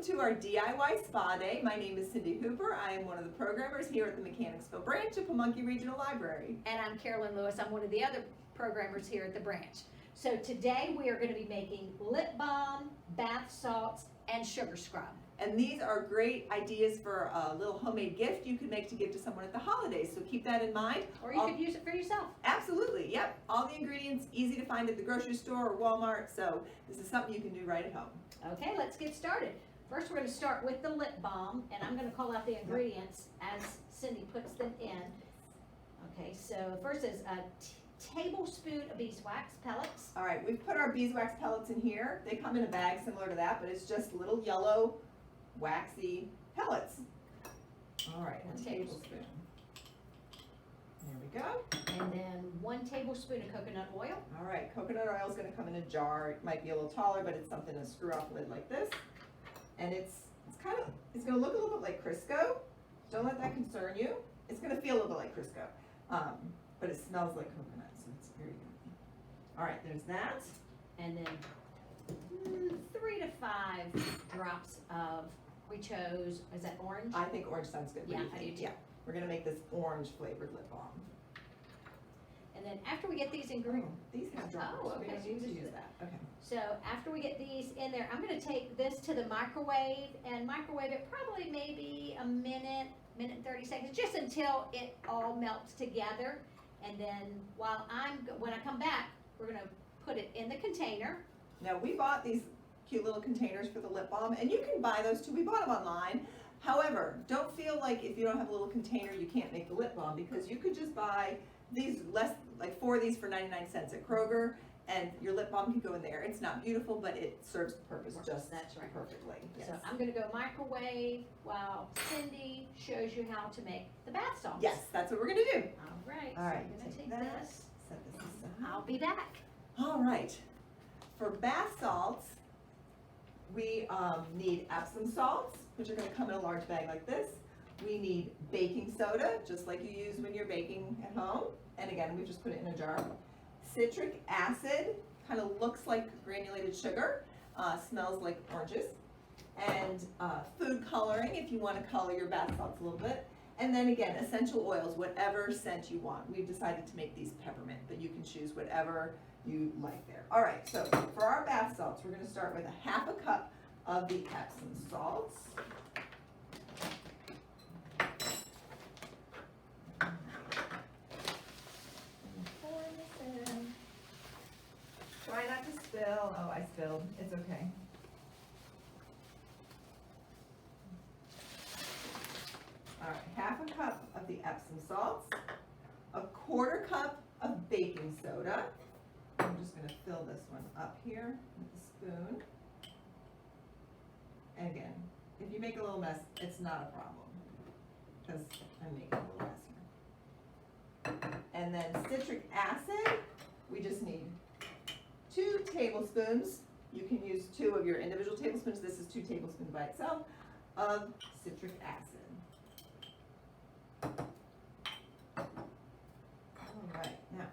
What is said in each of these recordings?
welcome to our DIY Spa Day. My name is Cindy Hooper. I am one of the programmers here at the Mechanicsville branch of Pamunkey Regional Library. And I'm Carolyn Lewis. I'm one of the other programmers here at the branch. So today we are going to be making lip balm, bath salts, and sugar scrub. And these are great ideas for a little homemade gift you could make to give to someone at the holidays. So keep that in mind. Or you could use it for yourself. Absolutely, yep. All the ingredients easy to find at the grocery store or Walmart. So this is something you can do right at home. Okay, let's get started. First we're going to start with the lip balm, and I'm going to call out the ingredients as Cindy puts them in. Okay, so first is a tablespoon of beeswax pellets. All right, we've put our beeswax pellets in here. They come in a bag similar to that, but it's just little yellow, waxy pellets. All right, 1 tablespoon. There we go. And then 1 tablespoon of coconut oil. All right, coconut oil is going to come in a jar. It might be a little taller, but it's something to screw off lid like this. And it's going to look a little bit like Crisco. Don't let that concern you. It's going to feel a little bit like Crisco, but it smells like coconut, so it's very yummy. All right, there's that. And then 3 to 5 drops of, we chose, is that orange? I think orange sounds good. Yeah, I do too. Yeah, we're going to make this orange flavored lip balm. And then after we get these ingredients, These have droppers. Oh, We okay, don't so need to this use is- that. Okay. so after we get these in there, I'm gonna take this to the microwave and microwave it probably maybe a minute and 30 seconds, just until it all melts together. And then when I come back, we're gonna put it in the container. Now, we bought these cute little containers for the lip balm, and you can buy those too. We bought them online. However, don't feel like if you don't have a little container, you can't make the lip balm, because you could just buy these like 4 of these for 99 cents at Kroger, and your lip balm can go in there. It's not beautiful, but it serves the purpose just That's right. perfectly. Yes. So I'm gonna go microwave while Cindy shows you how to make the bath salts. Yes, that's what we're gonna do. All right, All so right, I'm gonna take that. this. Set this aside. I'll be back. All right. For bath salts, we need Epsom salts, which are going to come in a large bag like this. We need baking soda, just like you use when you're baking at home. And again, we've just put it in a jar. Citric acid, kind of looks like granulated sugar, smells like oranges. And food coloring, if you want to color your bath salts a little bit. And then again, essential oils, whatever scent you want. We've decided to make these peppermint, but you can choose whatever you like there. All right, so for our bath salts, we're going to start with a 1/2 cup of the Epsom salts. Pour this in. Try not to spill. Oh, I spilled. It's okay. All right, 1/2 cup of the Epsom salts, a 1/4 cup of baking soda. I'm just going to fill this one up here with a spoon. And again, if you make a little mess, it's not a problem, because I'm making a little mess here. And then citric acid, we just need 2 tablespoons. You can use 2 of your individual tablespoons. This is 2 tablespoons by itself of citric acid. All right, now,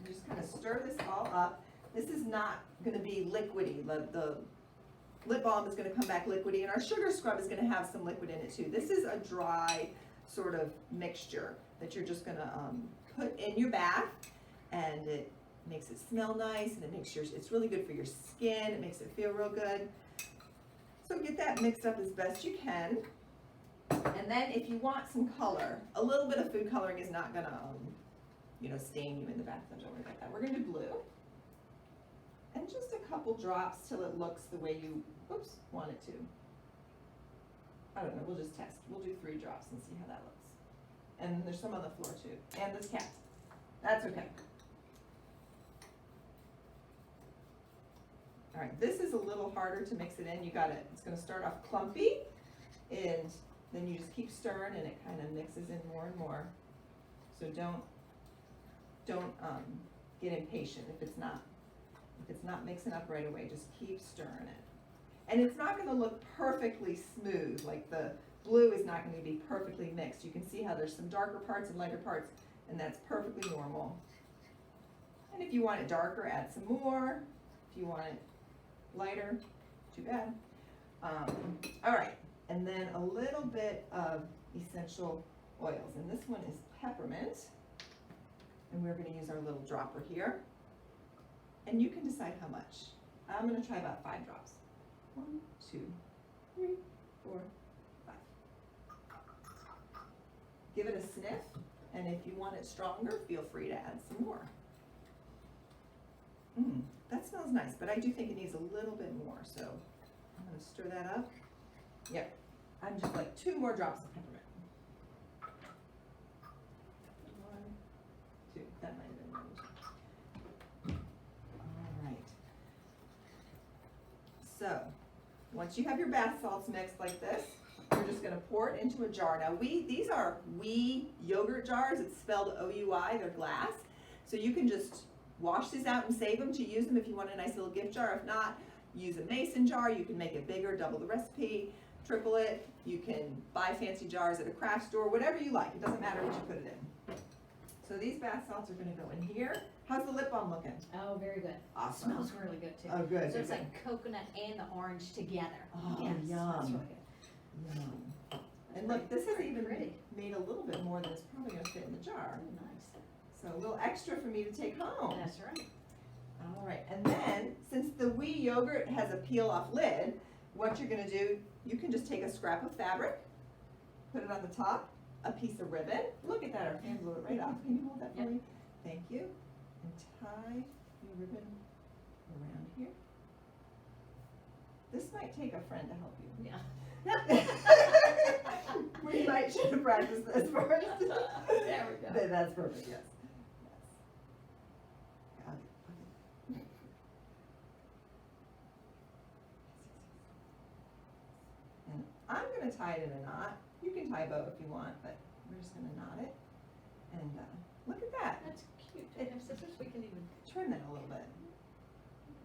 you just kind of stir this all up. This is not going to be liquidy. The lip balm is going to come back liquidy, and our sugar scrub is going to have some liquid in it too. This is a dry sort of mixture that you're just going to put in your bath, and it makes it smell nice, and it's really good for your skin. It makes it feel real good. So get that mixed up as best you can. And then if you want some color, a little bit of food coloring is not going to stain you in the bathtub. Don't worry about that. We're going to do blue. And just a couple drops till it looks the way you, want it to. I don't know, we'll just test. We'll do 3 drops and see how that looks. And there's some on the floor too. And this cat. That's okay. All right, this is a little harder to mix it in. It's going to start off clumpy, and then you just keep stirring, and it kind of mixes in more and more. So don't get impatient if it's not mixing up right away. Just keep stirring it. And it's not going to look perfectly smooth, like the blue is not going to be perfectly mixed. You can see how there's some darker parts and lighter parts, and that's perfectly normal. And if you want it darker, add some more. If you want it lighter, too bad. All right, and then a little bit of essential oils, and this one is peppermint, and we're gonna use our little dropper here, and you can decide how much. I'm gonna try about 5 drops. 1, 2, 3, 4, 5. Give it a sniff, and if you want it stronger, feel free to add some more. That smells nice, but I do think it needs a little bit more, so I'm gonna stir that up. Yep, I'm just like 2 more drops of peppermint. 1, 2, that might have been 1. All right. So, once you have your bath salts mixed like this, you're just gonna pour it into a jar. Now these are WE yogurt jars. It's spelled O-U-I, they're glass. So you can just wash these out and save them to use them if you want a nice little gift jar. If not, use a mason jar. You can make it bigger, double the recipe, triple it. You can buy fancy jars at a craft store, whatever you like. It doesn't matter what you put it in. So these bath salts are gonna go in here. How's the lip balm looking? Oh, very good. Awesome. Smells really good too. Oh, good. So it's good. like coconut and the orange together. Oh, Yes, smells yum. really good. Yum. And look, this has Pretty even pretty. made a little bit more than it's probably gonna fit in the jar. Oh, nice. So a little extra for me to take home. That's right. All right, and then, since the WE yogurt has a peel-off lid, what you're gonna do, you can just take a scrap of fabric, put it on the top, a piece of ribbon. Look at that, our fan blew it right off. Can you hold that for Yep. me? Thank you. And tie your ribbon around here. This might take a friend to help you. Yeah. We might should have practiced this first. There we go. That's perfect, yes. Got it. Okay. And I'm gonna tie it in a knot. You can tie a bow if you want, but we're just gonna knot it. And look at that. That's cute. Do you have scissors? We can even Trim that a little bit.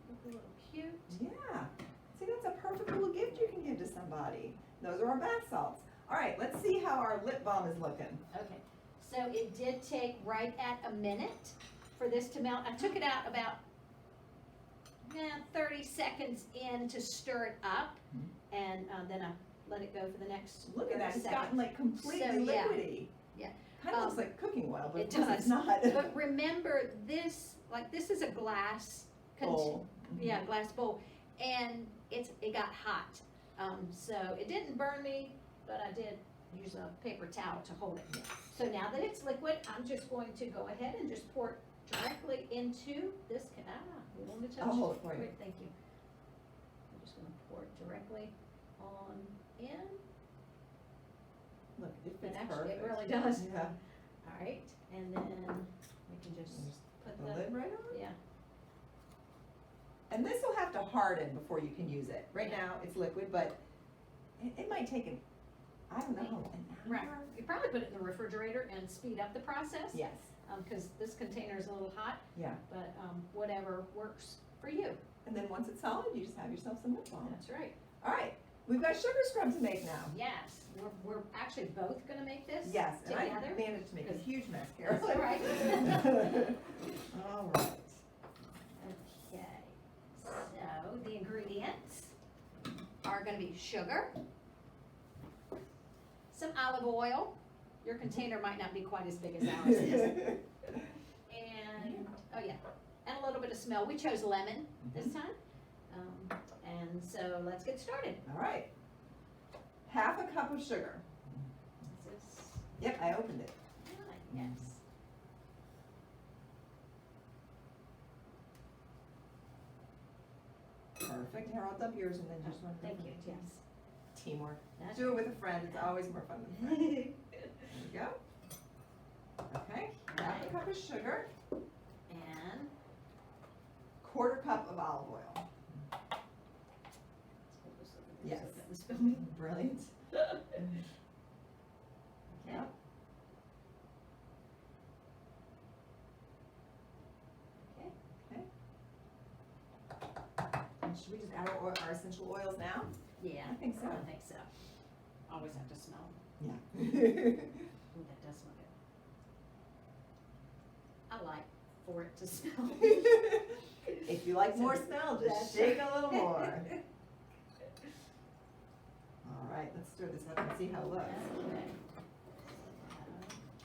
look a little cute. Yeah. See, that's a perfect little gift you can give to somebody. Those are our bath salts. All right, let's see how our lip balm is looking. Okay, so it did take right at a minute for this to melt. I took it out about 30 seconds in to stir it up, and then I let it go for the next Look at that, 30 it's gotten seconds. like completely So, yeah. liquidy. Yeah. Kind of looks like cooking oil, but it of course it's does. not. But remember, this is a glass Bowl. yeah, glass bowl, and it got hot. So it didn't burn me, but I did use a paper towel to hold it. So now that it's liquid, I'm just going to go ahead and just pour it directly into this, you want me to touch? I'll hold it for you. Great, thank you. I'm just gonna pour it directly on in. Look, it And fits actually, it perfect. really does. Yeah. All right, and then we can just put The lid right on. yeah. And this will have to harden before you can use it. Right now, it's liquid, but it might take I don't know, an hour? Right, you probably put it in the refrigerator and speed up the process. Yes, Cause this container is a little hot, yeah. but, whatever works for you. And then once it's solid, you just have yourself some lip balm. That's right. All right, we've got sugar scrub to make now. Yes, we're actually both gonna make this Yes, and I together. managed to make a Good. huge mess, That's Carolyn. all right. All right. Okay, so the ingredients are gonna be sugar, some olive oil. Your container might not be quite as big as ours is. And, oh yeah, and a little bit of smell. We chose lemon this time. And so let's get started. All right. Half a cup of sugar. This is, Yep, I opened it. yes. Perfect. Here, I'll dump yours and then just one. Thank you, yes. Teamwork. That's Do it with a friend. It's always more fun with a friend. There we go. Okay, half a cup of sugar, And quarter cup of olive oil. Yes. Spill me. Brilliant. Okay. Yep. Okay. And should we just add our essential oils now? Yeah. I think so. I think so. Always have to smell. Yeah. Ooh, that does smell good. I like for it to smell. If you like more smell, just That's shake right. a little more. right, let's stir this up and see how it looks. Okay.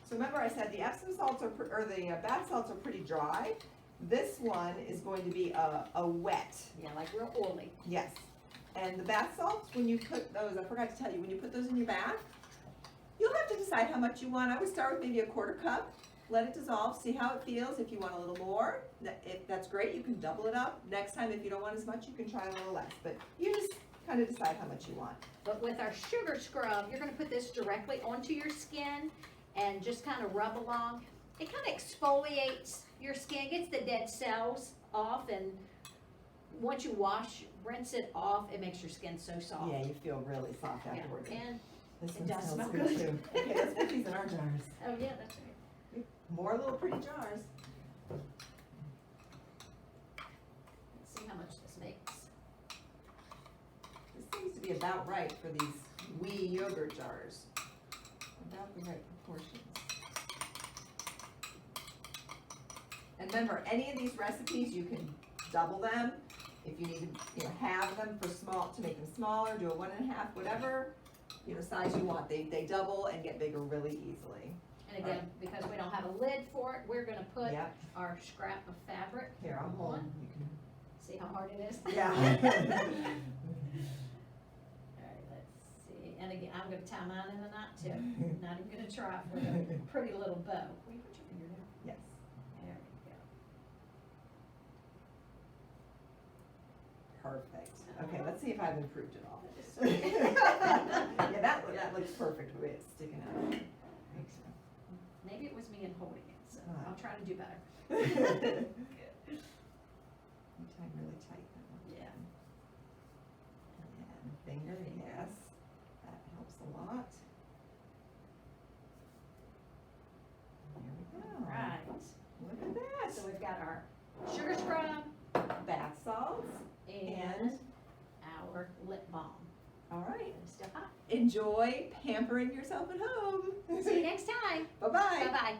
So remember I said the Epsom salts are, or the bath salts are pretty dry. This one is going to be a wet. Yeah, like real oily. Yes. And the bath salts, when you put those, I forgot to tell you, when you put those in your bath, you'll have to decide how much you want. I would start with maybe a 1/4 cup, let it dissolve, see how it feels. If you want a little more, if that's great, you can double it up. Next time, if you don't want as much, you can try a little less. But you just kind of decide how much you want. But with our sugar scrub, you're gonna put this directly onto your skin and just kind of rub along. It kind of exfoliates your skin, gets the dead cells off, and once you wash, rinse it off, it makes your skin so soft. Yeah, you feel really soft Yeah, afterwards. and This it one does smells smell good good. too. Okay, let's put these in our jars. oh yeah, that's right. More little pretty jars. Let's see how much this makes. This seems to be about right for these wee yogurt jars. About the right proportions. And remember, any of these recipes, you can double them. If you need to, have them for to make them smaller, do a 1.5, whatever, size you want. They double and get bigger really easily. And again, because we don't have a lid for it, we're gonna put Yep. our scrap of fabric Here, I'll hold. on. You See how hard it is? can, yeah. Alright, let's see, and again, I'm gonna tie mine in a knot too, not even gonna try for a pretty little bow. Will you put your finger down? Yes. There we go. Perfect. Okay, let's see if I've improved it all. That is so Yeah, that looks perfect the way it's sticking out. I think so. Maybe it was me in holding it, so Alright. I'll try to do better. You tie really tight that one. Yeah. And finger, yes. That helps a lot. There we go. Right, Look at that. so we've got our sugar scrub Bath salts and our lip balm. all right. It's still hot. Enjoy pampering yourself at home. See you next time. Bye-bye. Bye-bye.